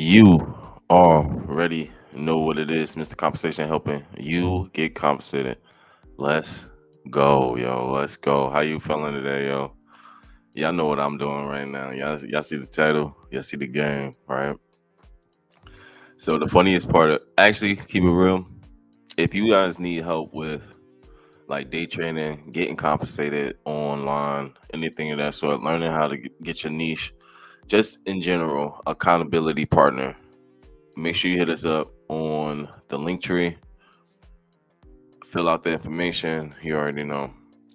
You already know what it is, Mr. Compensation helping you get compensated. Let's go, yo. Let's go. How you feeling today, yo? Y'all know what I'm doing right now. Y'all see the title. Y'all see the game, right? So the funniest part, actually, keep it real. If you guys need help with like day training, getting compensated online, anything of that sort, learning how to get your niche, just in general, accountability partner, make sure you hit us up on the link tree, fill out the information, you already know.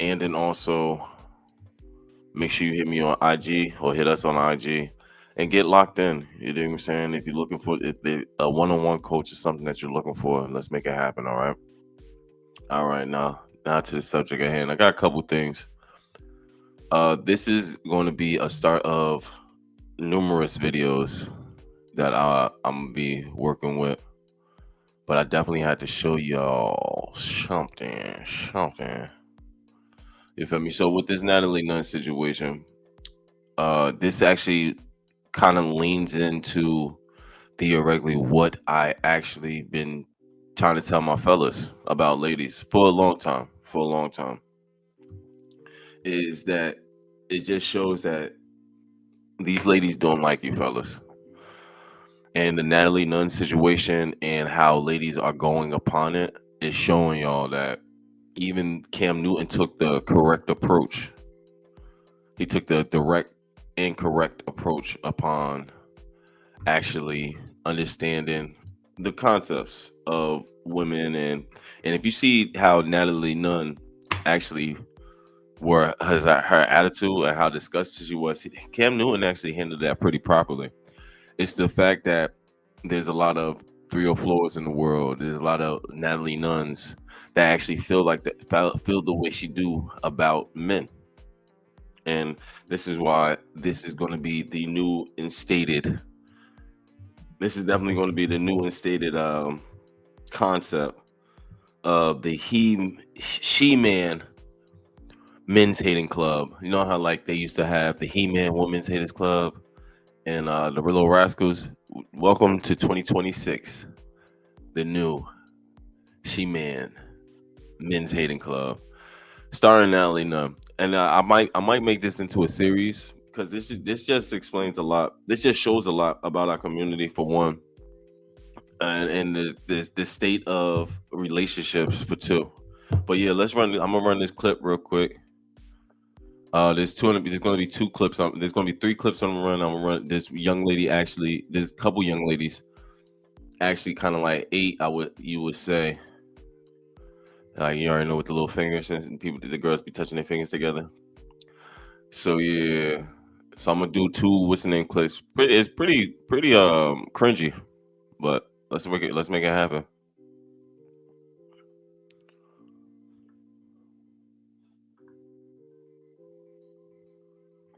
And then also make sure you hit me on IG or hit us on IG and get locked in. You know what I'm saying? If you're looking for if a one-on-one coach is something that you're looking for, let's make it happen, all right? All right, now to the subject at hand. I got a couple things. This is going to be a start of numerous videos that I'm gonna be working with, but I definitely had to show y'all something. You feel me? So with this Natalie Nunn situation, this actually kind of leans into theoretically what I actually been trying to tell my fellas about ladies for a long time. For a long time, is that it just shows that these ladies don't like you fellas. And the Natalie Nunn situation and how ladies are going upon it is showing y'all that even Cam Newton took the correct approach. He took the direct and correct approach upon actually understanding the concepts of women, and if you see how Natalie Nunn actually were her attitude and how disgusted she was, Cam Newton actually handled that pretty properly. It's the fact that there's a lot of 304s in the world. There's a lot of Natalie Nuns that actually feel like that, feel the way she do about men. And this is why this is going to be the new instated. This is definitely going to be the new instated concept of the SheMan men's hating club. You know how like they used to have the He-Man women's haters club and the Little Rascals. Welcome to 2026, the new SheMan men's hating club, starring Natalie Nunn. And I might make this into a series because this just explains a lot. This just shows a lot about our community for one, and the state of relationships for two. But yeah, let's run. I'm gonna run this clip real quick. There's gonna be two clips. There's gonna be three clips I'm gonna run. I'm gonna run this young lady actually. There's a couple young ladies actually kind of like eight. You would say. Like you already know with the little fingers and the girls be touching their fingers together. So yeah, so I'm gonna do two what's the name clips. It's pretty cringy, but let's make it happen.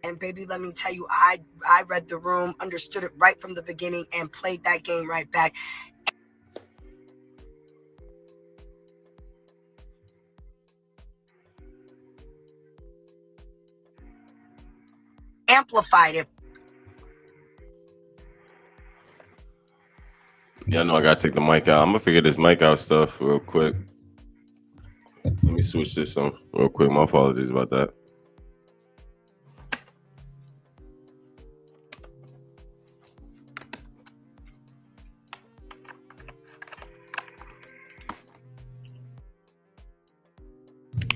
And baby, let me tell you, I read the room, understood it right from the beginning, and played that game right back. Amplified it. Yeah, I know I gotta take the mic out. I'm gonna figure this mic out stuff real quick. Let me switch this on real quick. My apologies about that.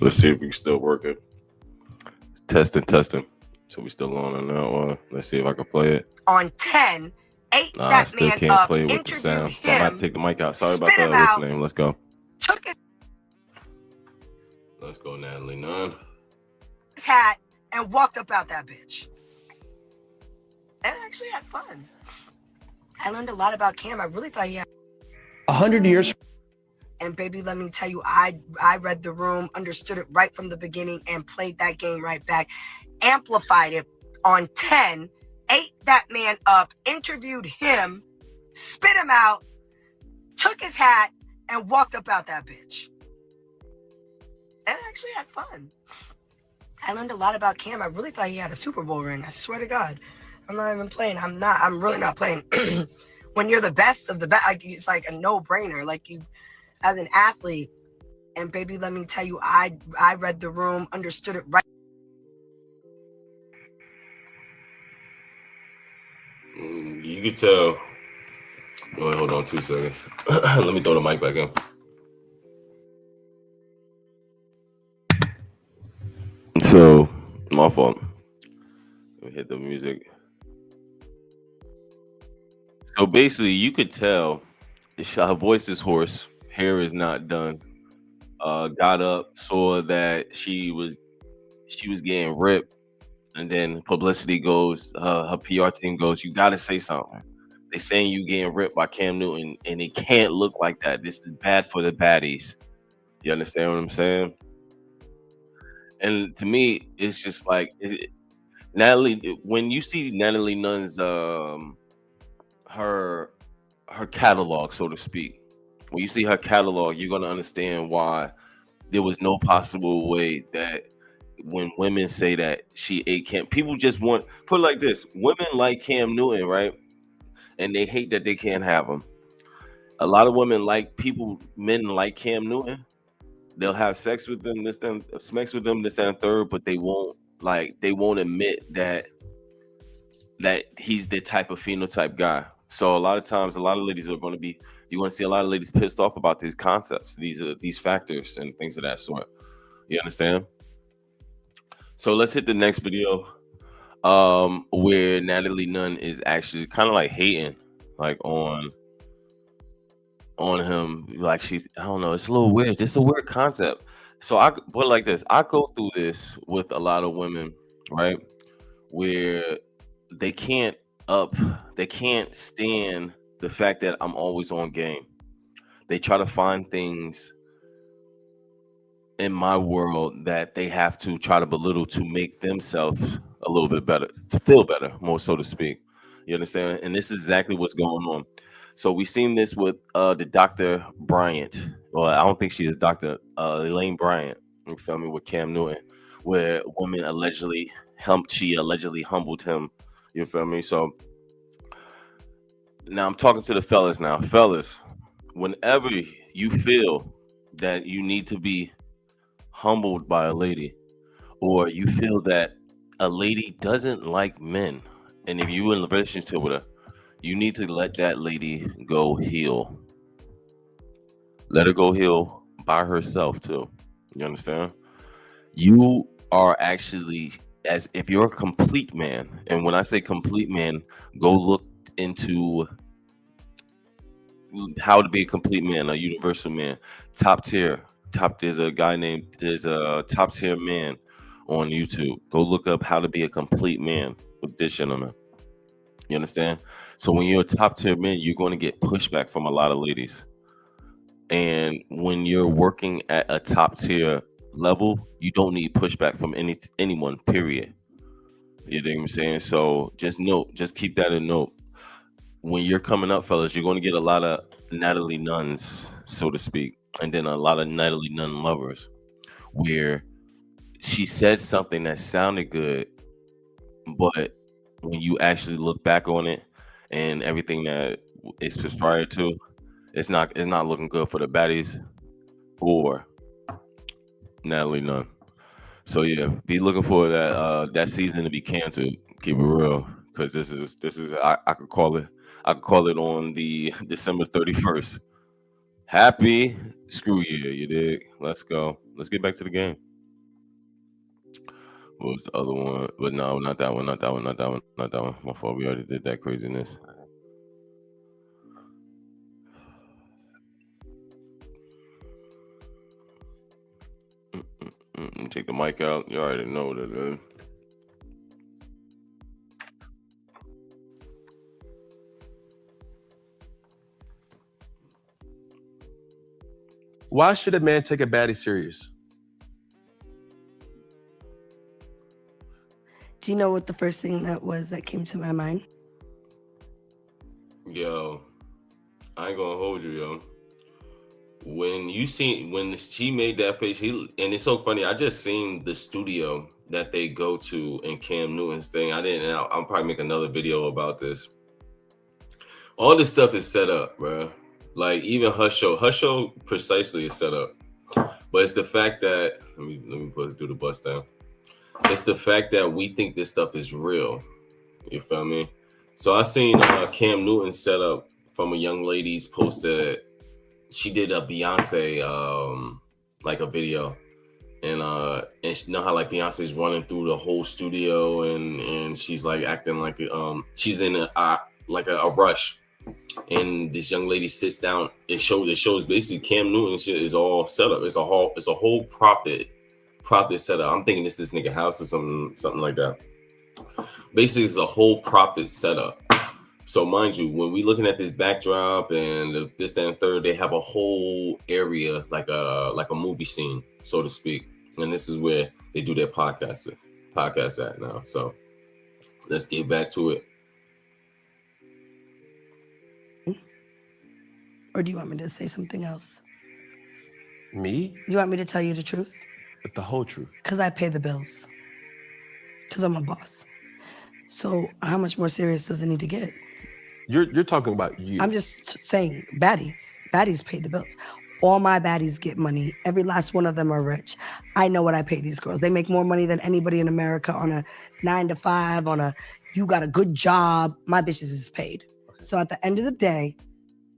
Let's see if we can still work it. Testing. So we still on that one. Let's see if I can play it. On 10, 8, Nah, I that still man can't up, play it with the interviewed sound. So I'm him, about to take the mic out. Sorry about spit the him out, listening. Let's go. took Let's go, Natalie Nunn. his hat, and walked up out that bitch. And I actually had fun. I learned a lot about Cam. I really thought he had 100 years. And baby, let me tell you, I read the room, understood it right from the beginning, and played that game right back. Amplified it on 10, 8, that man up, interviewed him, spit him out, took his hat, and walked up out that bitch. And I actually had fun. I learned a lot about Cam. I really thought he had a Super Bowl ring. I swear to God. I'm not even playing. I'm really not playing. when you're the best of the best. Like, it's like a no-brainer. Like, you, as an athlete, and baby, let me tell you, I read the room, understood it right. You could tell. Wait, hold on 2 seconds. Let me throw the mic back in. So, my fault. Let me hit the music. So basically, you could tell her voice is hoarse, hair is not done. Got up, saw that she was getting ripped, and then publicity goes, her PR team goes, "You got to say something. They saying you getting ripped by Cam Newton, and it can't look like that. This is bad for the baddies." You understand what I'm saying? And to me, it's just like Natalie. When you see Natalie Nunn's her her catalog, so to speak, when you see her catalog, you're gonna understand why there was no possible way that when women say that she ate Cam, people just want put it like this: women like Cam Newton, right? And they hate that they can't have him. A lot of women like people, men like Cam Newton. They'll have sex with them, this, then sex with them, this, that, and third, but they won't admit that he's the type of phenotype guy. So a lot of times, a lot of ladies are going to be. You're going to see a lot of ladies pissed off about these concepts, these factors, and things of that sort. You understand? So let's hit the next video, where Natalie Nunn is actually kind of like hating, like on him. Like she's, I don't know, it's a little weird. It's a weird concept. So I put it like this: I go through this with a lot of women, right? Where they can't up they can't stand the fact that I'm always on game. They try to find things in my world that they have to try to belittle to make themselves a little bit better, to feel better, more so to speak. You understand? And this is exactly what's going on. So we seen this with the Dr. Bryant. Well, I don't think she is Dr. Elaine Bryant. You feel me? With Cam Newton, where women allegedly she allegedly humbled him. You feel me? So now I'm talking to the fellas now. Fellas, whenever you feel that you need to be humbled by a lady, or you feel that a lady doesn't like men, and if you in a relationship with her, you need to let that lady go heal. Let her go heal by herself too. You understand? You are actually, as if you're a complete man, and when I say complete man, go look into how to be a complete man, a universal man, top tier. There's a guy named there's a top tier man on YouTube. Go look up how to be a complete man with this gentleman. You understand? So when you're a top tier man, you're going to get pushback from a lot of ladies. And when you're working at a top tier level, you don't need pushback from anyone, period. You know what I'm saying? So just keep that in note. When you're coming up, fellas, you're going to get a lot of Natalie Nuns, so to speak, and then a lot of Natalie Nunn lovers, where she said something that sounded good, but when you actually look back on it and everything that it's prior to, it's not looking good for the baddies or Natalie Nunn. So yeah, be looking for that season to be canceled. Keep it real, because this is I could call it on the December 31st. Happy screw year, you dig? Let's go. Let's get back to the game. What was the other one? But no, not that one. Not that one. Not that one. Not that one. My fault. We already did that craziness. Take the mic out. You already know what it is. Why should a man take a baddie serious? Do you know what the first thing that came to my mind? Yo, I ain't gonna hold you, yo. When she made that face, and it's so funny. I just seen the studio that they go to in Cam Newton's thing. I'll probably make another video about this All this stuff is set up, bro. Like even her show precisely is set up. But it's the fact that do the bust down. It's the fact that we think this stuff is real. You feel me? So I seen Cam Newton set up from a young lady's post that she did a Beyonce like a video, and she know how like Beyonce's running through the whole studio and she's like acting like she's in a rush, and this young lady sits down. It shows basically Cam Newton shit is all set up. It's a whole propped set up. I'm thinking this nigga house or something like that. Basically, it's a whole propped setup. So mind you, when we looking at this backdrop and this, that, and third, they have a whole area like a movie scene, so to speak. And this is where they do their podcast at now. So let's get back to it. Or do you want me to say something else? Me? You want me to tell you the truth? But the whole truth. Because I pay the bills. Because I'm a boss. So how much more serious does it need to get? You're talking about you. I'm just saying baddies. Baddies pay the bills. All my baddies get money. Every last one of them are rich. I know what I pay these girls. They make more money than anybody in America on a 9 to 5, you got a good job. My bitches is paid. So at the end of the day,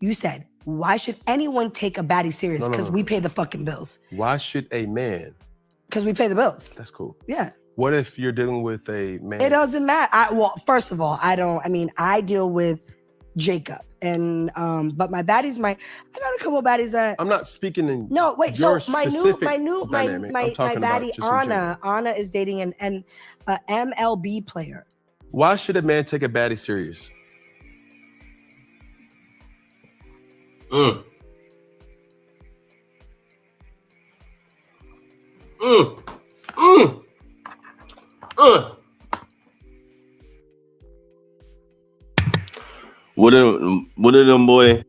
you said, why should anyone take a baddie serious? Because we pay the fucking bills. Why should a man? Because we pay the bills. That's cool. Yeah. What if you're dealing with a man? It doesn't matter. Well, first of all, I deal with Jacob. And but my baddies, I got a couple of baddies that I'm not speaking in no wait. your So my baddie Anna is dating an MLB player. Why should a man take a baddie serious? What did them boy?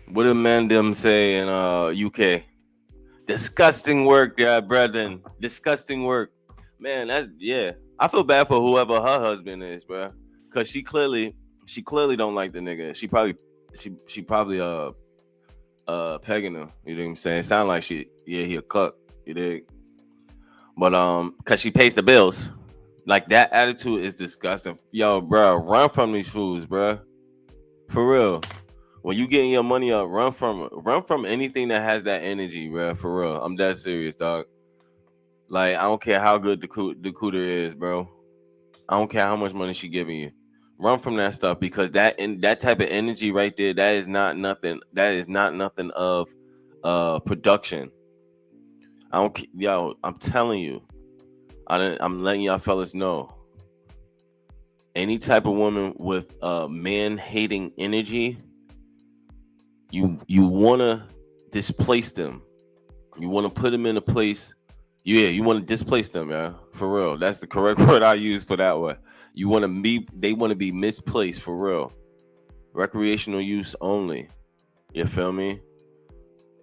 What did man them say in UK? Disgusting work, brethren. Disgusting work, man. I feel bad for whoever her husband is, bro, because she clearly don't like the nigga. She probably pegging him. You know what I'm saying? It sound like he a cuck. You dig? But because she pays the bills. Like that attitude is disgusting. Yo, bro, run from these fools, bro. For real. When you getting your money up, run from anything that has that energy, bro. For real. I'm that serious, dog. Like, I don't care how good the cooter is, bro. I don't care how much money she giving you. Run from that stuff, because that type of energy right there, that is not nothing. That is not nothing of production. I'm telling you. I'm letting y'all fellas know. Any type of woman with man-hating energy, you want to displace them. You want to put them in a place. Yeah, you want to displace them, yeah. For real. That's the correct word I use for that one. They want to be misplaced, for real. Recreational use only. You feel me?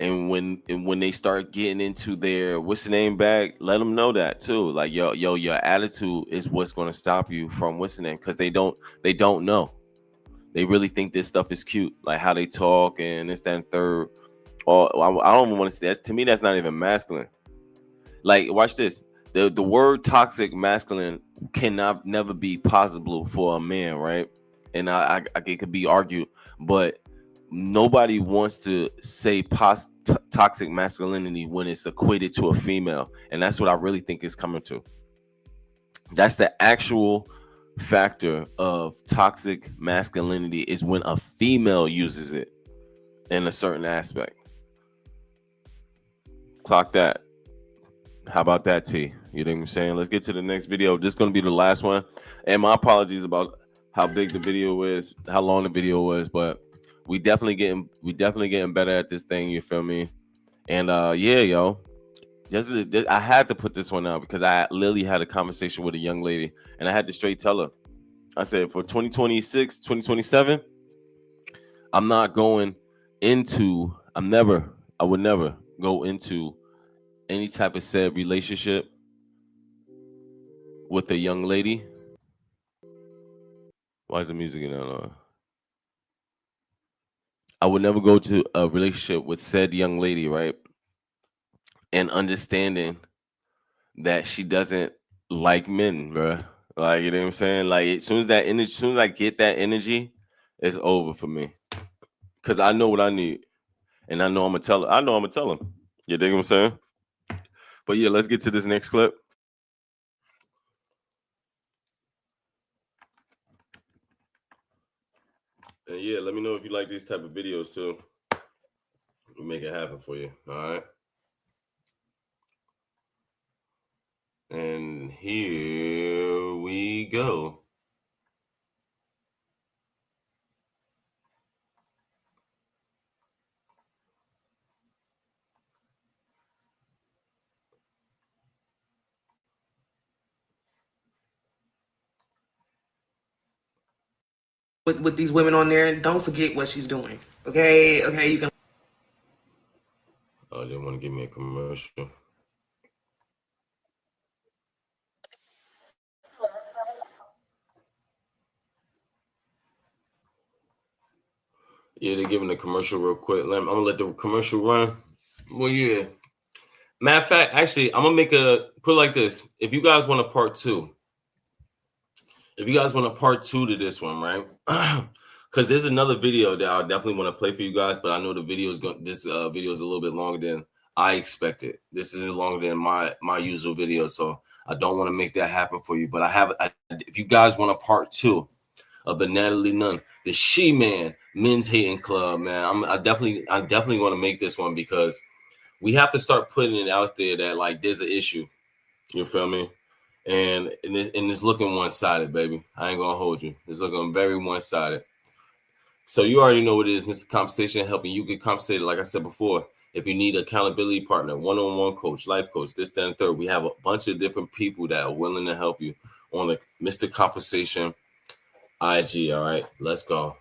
And when they start getting into their what's the name bag, let them know that too. Like your attitude is what's going to stop you from what's the name, because they don't know. They really think this stuff is cute, like how they talk and this, that, and third. Or I don't even want to say that. To me, that's not even masculine. Like, watch this. The word toxic masculine cannot never be possible for a man, right? And I it could be argued, but nobody wants to say toxic masculinity when it's equated to a female, and that's what I really think is coming to. That's the actual factor of toxic masculinity, is when a female uses it in a certain aspect. Clock that. How about that, T? You know what I'm saying? Let's get to the next video. This is going to be the last one, and my apologies about how big the video is, how long the video was, but we definitely getting better at this thing. You feel me? And yeah, yo, I had to put this one out because I literally had a conversation with a young lady, and I had to straight tell her. I said, for 2026, 2027, I would never go into any type of said relationship with a young lady. Why is the music in on? I would never go to a relationship with said young lady, right? And understanding that she doesn't like men, bruh. Like, you know what I'm saying? Like, as soon as that energy, as soon as I get that energy, it's over for me. Cause I know what I need, and I know I'm gonna tell her. I know I'm gonna tell him. You dig what I'm saying? But yeah, let's get to this next clip. And yeah, let me know if you like these type of videos too. We'll make it happen for you. All right. And here we go. With these women on there, don't forget what she's doing. Okay, you can. Oh, they want to give me a commercial. Yeah, they're giving the commercial real quick. I'm gonna let the commercial run. Well, yeah. Matter of fact, actually, I'm gonna put it like this. If you guys want a part two, to this one, right? Because there's another video that I definitely want to play for you guys, but I know the video is going. This video is a little bit longer than I expected. This is longer than my usual video, so I don't want to make that happen for you. But if you guys want a part two of the Natalie Nunn, the SheMan Men's Hating Club, man, I definitely want to make this one because we have to start putting it out there that like there's an issue. You feel me? And it's looking one-sided, baby. I ain't gonna hold you. It's looking very one-sided. So you already know what it is, Mr. Compensation, helping you get compensated. Like I said before, if you need an accountability partner, one-on-one coach, life coach, this, that, and third, we have a bunch of different people that are willing to help you on the Mr. Compensation IG. All right, let's go.